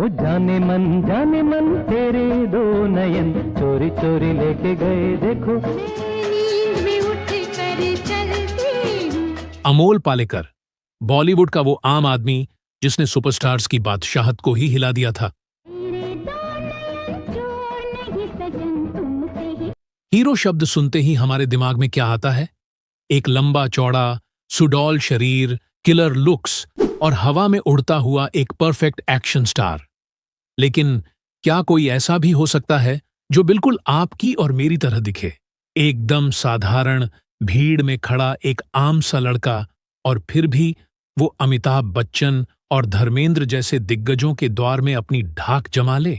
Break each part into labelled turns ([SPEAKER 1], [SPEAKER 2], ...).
[SPEAKER 1] ओ जाने मन तेरे दो नयन चोरी चोरी लेके गए देखो। नींद में उठ कर चलती हूँ।
[SPEAKER 2] अमोल पालेकर, बॉलीवुड का वो आम आदमी जिसने सुपरस्टार्स की बादशाहत को ही हिला दिया था। हीरो शब्द सुनते ही हमारे दिमाग में क्या आता है? एक लंबा चौड़ा सुडौल शरीर, किलर लुक्स और हवा में उड़ता हुआ एक परफेक्ट एक्शन स्टार। लेकिन क्या कोई ऐसा भी हो सकता है जो बिल्कुल आपकी और मेरी तरह दिखे? एकदम साधारण, भीड़ में खड़ा एक आम सा लड़का, और फिर भी वो अमिताभ बच्चन और धर्मेंद्र जैसे दिग्गजों के द्वार में अपनी ढाक जमा ले।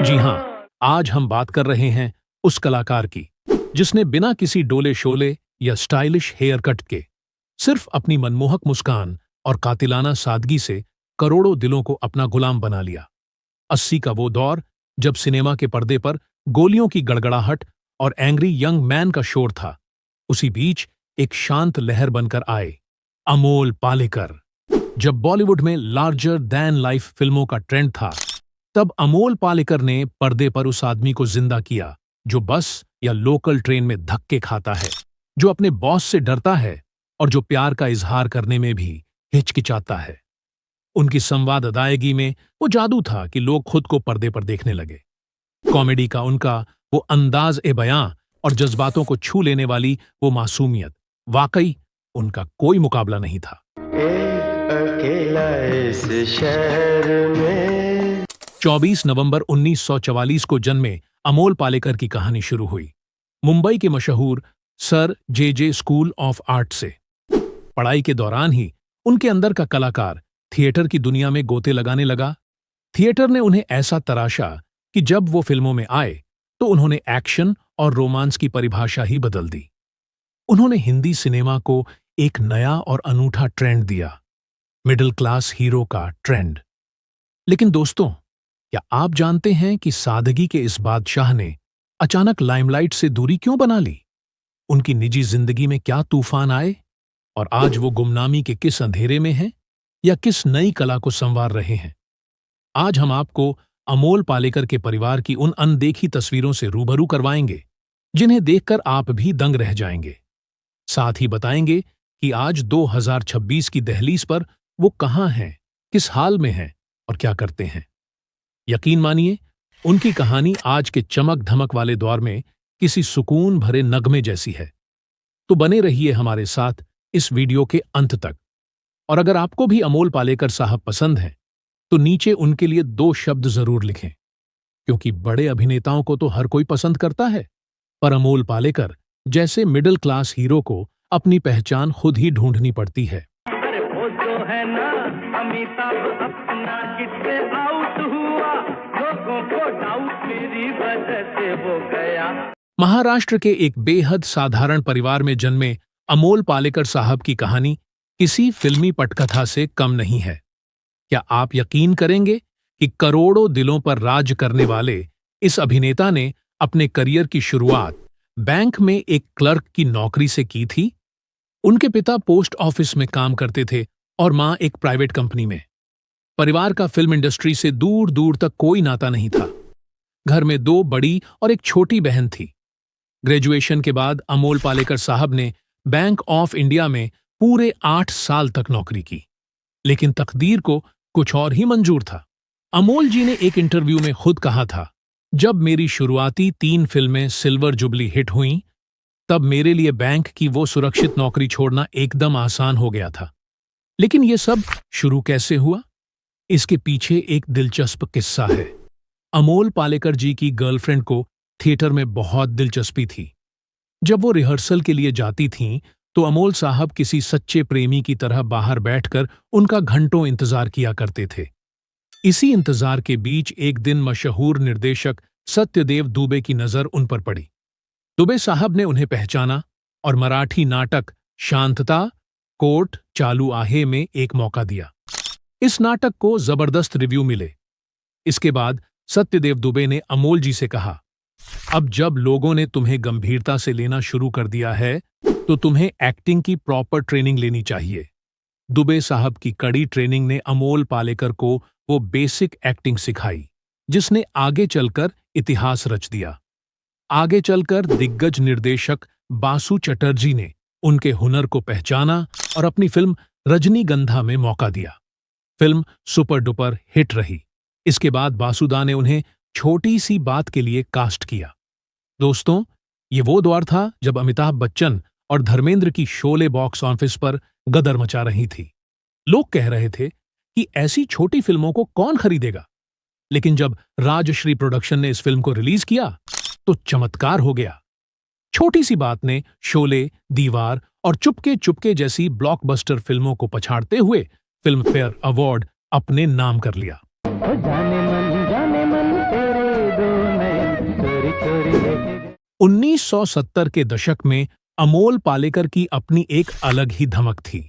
[SPEAKER 2] जी हां, आज हम बात कर रहे हैं उस कलाकार की जिसने बिना किसी डोले शोले या स्टाइलिश हेयर कट के सिर्फ अपनी मनमोहक मुस्कान और कातिलाना सादगी से करोड़ों दिलों को अपना गुलाम बना लिया। 80 का वो दौर जब सिनेमा के पर्दे पर गोलियों की गड़गड़ाहट और एंग्री यंग मैन का शोर था, उसी बीच एक शांत लहर बनकर आए अमोल पालेकर। जब बॉलीवुड में लार्जर दैन लाइफ फिल्मों का ट्रेंड था, तब अमोल पालेकर ने पर्दे पर उस आदमी को जिंदा किया जो बस या लोकल ट्रेन में धक्के खाता है, जो अपने बॉस से डरता है और जो प्यार का इजहार करने में भी हिचकिचाता है। उनकी संवाद अदायगी में वो जादू था कि लोग खुद को पर्दे पर देखने लगे। कॉमेडी का उनका वो अंदाज ए बयां और जज्बातों को छू लेने वाली वो मासूमियत, वाकई उनका कोई मुकाबला नहीं था।
[SPEAKER 1] अकेला इस शहर में
[SPEAKER 2] 24 नवंबर 1944 को जन्मे अमोल पालेकर की कहानी शुरू हुई मुंबई के मशहूर sir J school of art से। पढ़ाई के दौरान ही उनके अंदर का कलाकार थिएटर की दुनिया में गोते लगाने लगा। थिएटर ने उन्हें ऐसा तराशा कि जब वो फिल्मों में आए तो उन्होंने एक्शन और रोमांस की परिभाषा ही बदल दी। उन्होंने हिंदी सिनेमा को एक नया और अनूठा ट्रेंड दिया, मिडिल क्लास हीरो का ट्रेंड। लेकिन दोस्तों, क्या आप जानते हैं कि सादगी के इस बादशाह ने अचानक लाइमलाइट से दूरी क्यों बना ली? उनकी निजी जिंदगी में क्या तूफान आए और आज वो गुमनामी के किस अंधेरे में हैं या किस नई कला को संवार रहे हैं? आज हम आपको अमोल पालेकर के परिवार की उन अनदेखी तस्वीरों से रूबरू करवाएंगे जिन्हें देखकर आप भी दंग रह जाएंगे। साथ ही बताएंगे कि आज 2026 की दहलीज पर वो कहां हैं, किस हाल में हैं और क्या करते हैं। यकीन मानिए, उनकी कहानी आज के चमक धमक वाले दौर में किसी सुकून भरे नगमे जैसी है। तो बने रहिए हमारे साथ इस वीडियो के अंत तक। और अगर आपको भी अमोल पालेकर साहब पसंद हैं, तो नीचे उनके लिए 2 शब्द जरूर लिखें, क्योंकि बड़े अभिनेताओं को तो हर कोई पसंद करता है, पर अमोल पालेकर जैसे मिडिल क्लास हीरो को अपनी पहचान खुद ही ढूंढनी पड़ती है।
[SPEAKER 1] अरे वो जो है ना अमिताभ अपना किससे आउट हुआ, लोगों को डाउट मेरी वजह से हो गया।
[SPEAKER 2] महाराष्ट्र के एक बेहद साधारण परिवार में जन्मे अमोल पालेकर साहब की कहानी किसी फिल्मी पटकथा से कम नहीं है। क्या आप यकीन करेंगे कि करोड़ों दिलों पर राज करने वाले इस अभिनेता ने अपने करियर की शुरुआत बैंक में एक क्लर्क की नौकरी से की थी? उनके पिता पोस्ट ऑफिस में काम करते थे और मां एक प्राइवेट कंपनी में। परिवार का फिल्म इंडस्ट्री से दूर दूर तक कोई नाता नहीं था। घर में 2 बड़ी और एक छोटी बहन थी। ग्रेजुएशन के बाद अमोल पालेकर साहब ने बैंक ऑफ इंडिया में पूरे 8 साल तक नौकरी की, लेकिन तकदीर को कुछ और ही मंजूर था। अमोल जी ने एक इंटरव्यू में खुद कहा था, जब मेरी शुरुआती 3 फिल्में सिल्वर जुबली हिट हुईं, तब मेरे लिए बैंक की वो सुरक्षित नौकरी छोड़ना एकदम आसान हो गया था। लेकिन ये सब शुरू कैसे हुआ? इसके पीछे एक दिलचस्प किस्सा है। अमोल पालेकर जी की गर्लफ्रेंड को थिएटर में बहुत दिलचस्पी थी। जब वो रिहर्सल के लिए जाती थीं, तो अमोल साहब किसी सच्चे प्रेमी की तरह बाहर बैठकर उनका घंटों इंतजार किया करते थे। इसी इंतजार के बीच एक दिन मशहूर निर्देशक सत्यदेव दुबे की नजर उन पर पड़ी। दुबे साहब ने उन्हें पहचाना और मराठी नाटक शांतता कोर्ट चालू आहे में एक मौका दिया। इस नाटक को जबरदस्त रिव्यू मिले। इसके बाद सत्यदेव दुबे ने अमोल जी से कहा, अब जब लोगों ने तुम्हें गंभीरता से लेना शुरू कर दिया है तो तुम्हें एक्टिंग की प्रॉपर ट्रेनिंग लेनी चाहिए। दुबे साहब की कड़ी ट्रेनिंग ने अमोल पालेकर को वो बेसिक एक्टिंग सिखाई जिसने आगे चलकर इतिहास रच दिया। आगे चलकर दिग्गज निर्देशक बासु चटर्जी ने उनके हुनर को पहचाना और अपनी फिल्म रजनीगंधा में मौका दिया। फिल्म सुपर डुपर हिट रही। इसके बाद बासुदा ने उन्हें छोटी सी बात के लिए कास्ट किया। दोस्तों, ये वो दौर था जब अमिताभ बच्चन और धर्मेंद्र की शोले बॉक्स ऑफिस पर गदर मचा रही थी। लोग कह रहे थे कि ऐसी छोटी फिल्मों को कौन खरीदेगा, लेकिन जब राजश्री प्रोडक्शन ने इस फिल्म को रिलीज किया तो चमत्कार हो गया। छोटी सी बात ने शोले, दीवार और चुपके चुपके जैसी ब्लॉकबस्टर फिल्मों को पछाड़ते हुए फिल्म फेयर अवार्ड अपने नाम कर लिया।
[SPEAKER 1] ओ जाने मन तेरे दो नयन चोरी चोरी लेके गए।
[SPEAKER 2] 1970 के दशक में अमोल पालेकर की अपनी एक अलग ही धमक थी।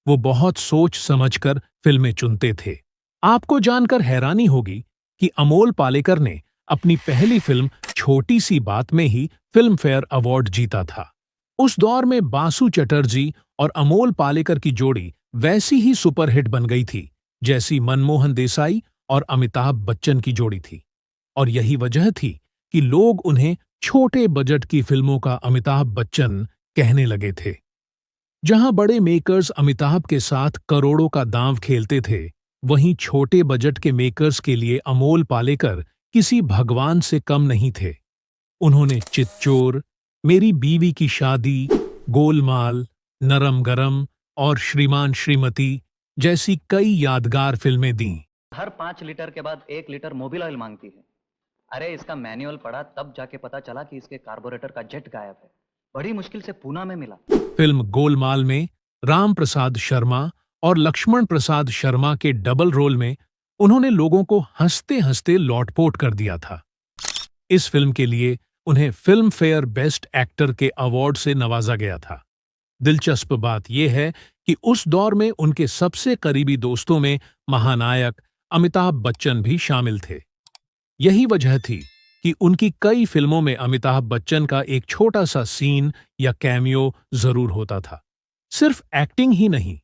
[SPEAKER 2] वो बहुत सोच समझकर फिल्में चुनते थे। आपको जानकर हैरानी होगी कि अमोल पालेकर ने अपनी पहली फिल्म छोटी सी बात में ही फिल्म फेयर अवार्ड जीता था। उस दौर में बासु चटर्जी और अमोल पालेकर की जोड़ी वैसी ही सुपरहिट बन गई थी जैसी मनमोहन देसाई और अमिताभ बच्चन की जोड़ी थी। और यही वजह थी कि लोग उन्हें छोटे बजट की फिल्मों का अमिताभ बच्चन कहने लगे थे। जहां बड़े मेकर्स अमिताभ के साथ करोड़ों का दांव खेलते थे, वहीं छोटे बजट के मेकर्स के लिए अमोल पालेकर किसी भगवान से कम नहीं थे। उन्होंने चितचोर, मेरी बीवी की शादी, गोलमाल, नरम गरम और श्रीमान श्रीमती जैसी कई यादगार फिल्में दीं।
[SPEAKER 3] हर 5 लीटर के बाद 1 लीटर मोबिल ऑयल मांगती है। अरे इसका मैनुअल पढ़ा तब जाके पता चला कि इसके कार्बोरेटर का जेट गायब है। बड़ी मुश्किल से पूना में मिला।
[SPEAKER 2] फिल्म गोलमाल में राम प्रसाद शर्मा और लक्ष्मण प्रसाद शर्मा के डबल रोल में उन्होंने लोगों को हंसते हंसते लौटपोट कर दिया था। इस फिल्म के लिए उन्हें फिल्म फेयर बेस्ट एक्टर के अवार्ड से नवाजा गया था। दिलचस्प बात यह है कि उस दौर में उनके सबसे करीबी दोस्तों में महानायक अमिताभ बच्चन भी शामिल थे। यही वजह थी कि उनकी कई फिल्मों में अमिताभ बच्चन का एक छोटा सा सीन या कैमियो जरूर होता था। सिर्फ एक्टिंग ही नहीं,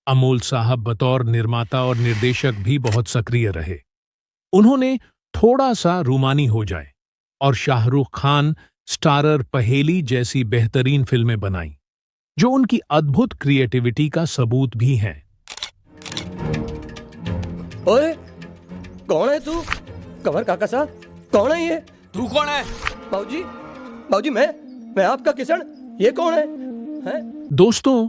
[SPEAKER 2] अमोल साहब बतौर निर्माता और निर्देशक भी बहुत सक्रिय रहे। उन्होंने थोड़ा सा रूमानी हो जाए और शाहरुख खान स्टारर पहेली जैसी बेहतरीन फिल्में बनाई, जो उनकी अद्भुत क्रिएटिविटी का सबूत भी हैं।
[SPEAKER 4] ओए, कौन है तू? कंवर काका साहब, कौन है ये?
[SPEAKER 5] तू कौन है?
[SPEAKER 4] बाबूजी, बाबूजी, मैं आपका किशन। ये कौन है? हैं?
[SPEAKER 2] दोस्तों,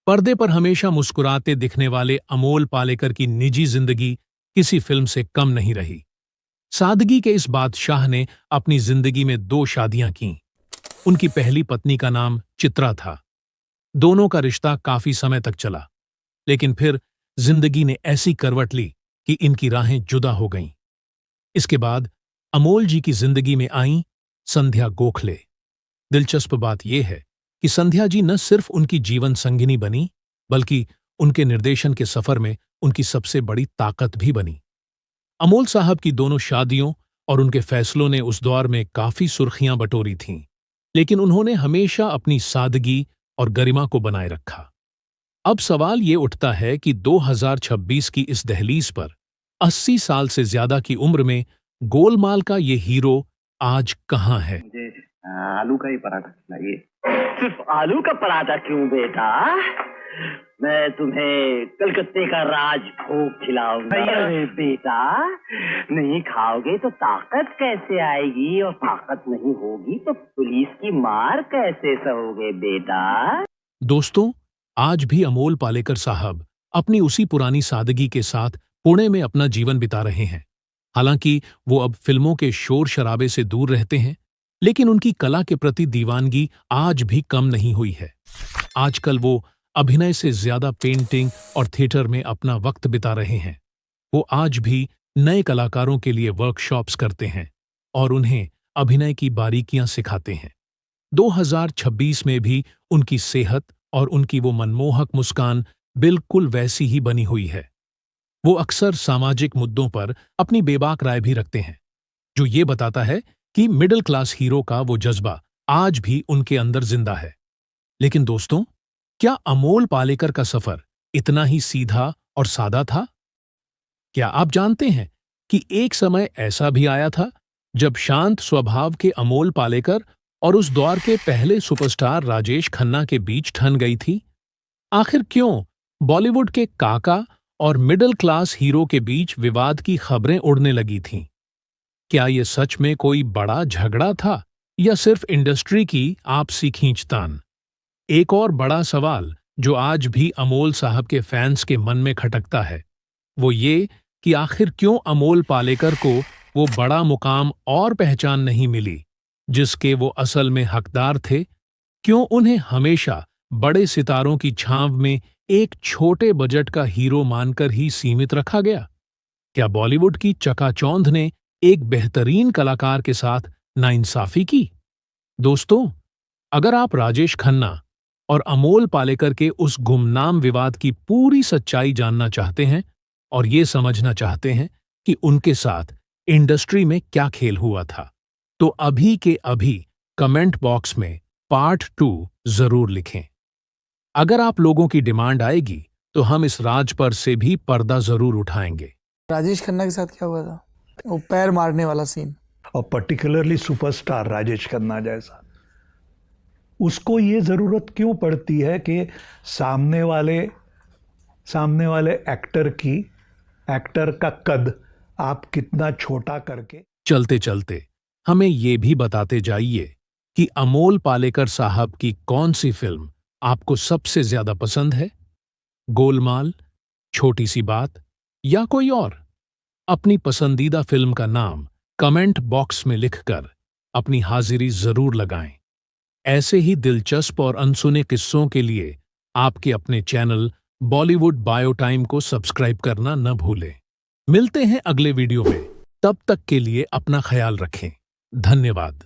[SPEAKER 2] पर्दे पर हमेशा मुस्कुराते दिखने वाले अमोल पालेकर की निजी जिंदगी किसी फिल्म से कम नहीं रही। सादगी के इस बादशाह ने अपनी जिंदगी में 2 शादियां कीं। उनकी पहली पत्नी का नाम चित्रा था। दोनों का रिश्ता काफी समय तक चला, लेकिन फिर जिंदगी ने ऐसी करवट ली कि इनकी राहें जुदा हो गईं। इसके बाद अमोल जी की जिंदगी में आईं संध्या गोखले। दिलचस्प बात यह है कि संध्या जी न सिर्फ उनकी जीवन संगिनी बनी, बल्कि उनके निर्देशन के सफर में उनकी सबसे बड़ी ताकत भी बनी। अमोल साहब की दोनों शादियों और उनके फैसलों ने उस दौर में काफी सुर्खियां बटोरी थीं, लेकिन उन्होंने हमेशा अपनी सादगी और गरिमा को बनाए रखा। अब सवाल ये उठता है कि 2026 की इस दहलीज पर 80 साल से ज्यादा की उम्र में गोलमाल का ये हीरो आज कहाँ है?
[SPEAKER 6] मुझे आलू का ही पराठा खिलाइए।
[SPEAKER 7] सिर्फ आलू का पराठा क्यों बेटा? मैं तुम्हें कलकत्ते का राजभोग खिलाऊंगा। अरे बेटा, नहीं खाओगे तो ताकत कैसे आएगी, और ताकत नहीं होगी तो पुलिस की मार कैसे सहोगे बेटा?
[SPEAKER 2] दोस्तों, आज भी अमोल पालेकर साहब अपनी उसी पुरानी सादगी के साथ पुणे में अपना जीवन बिता रहे हैं। हालांकि वो अब फिल्मों के शोर शराबे से दूर रहते हैं, लेकिन उनकी कला के प्रति दीवानगी आज भी कम नहीं हुई है। आजकल वो अभिनय से ज्यादा पेंटिंग और थिएटर में अपना वक्त बिता रहे हैं। वो आज भी नए कलाकारों के लिए वर्कशॉप्स करते हैं और उन्हें अभिनय की बारीकियां सिखाते हैं। 2026 में भी उनकी सेहत और उनकी वो मनमोहक मुस्कान बिल्कुल वैसी ही बनी हुई है। वो अक्सर सामाजिक मुद्दों पर अपनी बेबाक राय भी रखते हैं, जो ये बताता है कि मिडिल क्लास हीरो का वो जज्बा आज भी उनके अंदर जिंदा है। लेकिन दोस्तों, क्या अमोल पालेकर का सफर इतना ही सीधा और सादा था? क्या आप जानते हैं कि एक समय ऐसा भी आया था जब शांत स्वभाव के अमोल पालेकर और उस दौर के पहले सुपरस्टार राजेश खन्ना के बीच ठन गई थी? आखिर क्यों बॉलीवुड के काका और मिडिल क्लास हीरो के बीच विवाद की खबरें उड़ने लगी थीं? क्या ये सच में कोई बड़ा झगड़ा था या सिर्फ इंडस्ट्री की आपसी खींचतान? एक और बड़ा सवाल जो आज भी अमोल साहब के फैंस के मन में खटकता है, वो ये कि आखिर क्यों अमोल पालेकर को वो बड़ा मुकाम और पहचान नहीं मिली जिसके वो असल में हकदार थे? क्यों उन्हें हमेशा बड़े सितारों की छांव में एक छोटे बजट का हीरो मानकर ही सीमित रखा गया? क्या बॉलीवुड की चकाचौंध ने एक बेहतरीन कलाकार के साथ नाइंसाफी की? दोस्तों, अगर आप राजेश खन्ना और अमोल पालेकर के उस गुमनाम विवाद की पूरी सच्चाई जानना चाहते हैं और ये समझना चाहते हैं कि उनके साथ इंडस्ट्री में क्या खेल हुआ था, तो अभी के अभी कमेंट बॉक्स में पार्ट 2 जरूर लिखें। अगर आप लोगों की डिमांड आएगी तो हम इस राज पर से भी पर्दा जरूर उठाएंगे।
[SPEAKER 5] राजेश खन्ना के साथ क्या हुआ था? वो पैर मारने वाला सीन।
[SPEAKER 8] और पर्टिकुलरली सुपरस्टार राजेश खन्ना जैसा, उसको ये जरूरत क्यों पड़ती है कि सामने वाले एक्टर का कद आप कितना छोटा करके।
[SPEAKER 2] चलते चलते हमें ये भी बताते जाइए कि अमोल पालेकर साहब की कौन सी फिल्म आपको सबसे ज्यादा पसंद है? गोलमाल, छोटी सी बात या कोई और? अपनी पसंदीदा फिल्म का नाम कमेंट बॉक्स में लिखकर अपनी हाजिरी जरूर लगाएं। ऐसे ही दिलचस्प और अनसुने किस्सों के लिए आपके अपने चैनल बॉलीवुड बायो टाइम को सब्सक्राइब करना न भूलें। मिलते हैं अगले वीडियो में, तब तक के लिए अपना ख्याल रखें। धन्यवाद।